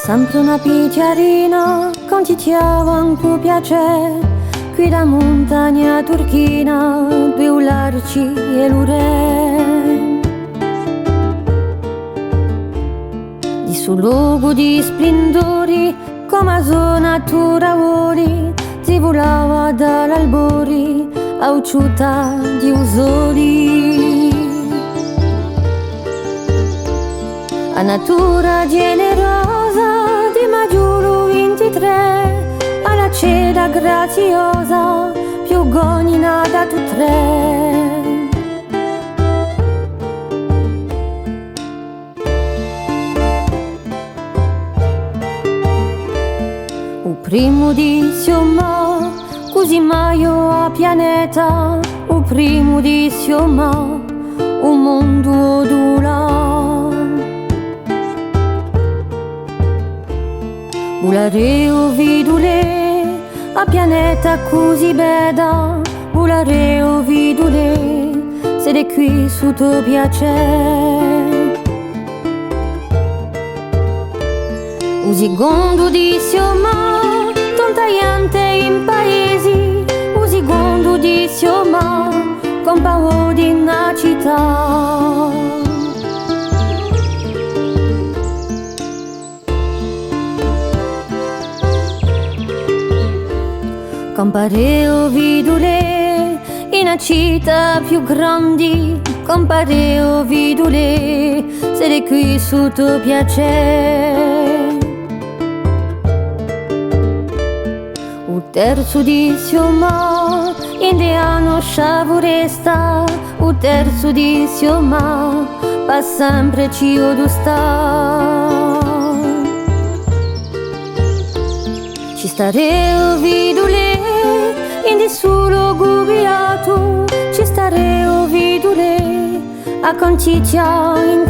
Sempre una picchiarina con ti un tuo piacere, qui da montagna turchina, due larci e l'ure. Di suo luogo di splendori, come a sua natura ori, si volava dall'albori a ucciuta di usoli. A natura generosa di Maggiolo 23, alla ceda graziosa, più gonina da tu tre. O primo di Sioma, così maio a pianeta, o primo di Sioma, un mondo d'ula. Bulareo vidule, a pianeta così beda, bulareo vidule, siete qui su tuo piacere. Usi gondo di Sioma, tontaiante in paesi, usi gondo di Sioma, con paura di una città. Compareo vidule in una città più grandi, compareo vidule, siete qui su tuo piacere. O terzo di Sioma, indiano sciavoresta, o terzo di Sioma, pa sempre ci sta. Ci stareo vidule, in di solo gubiato, ci stareo vidule, a conciccia in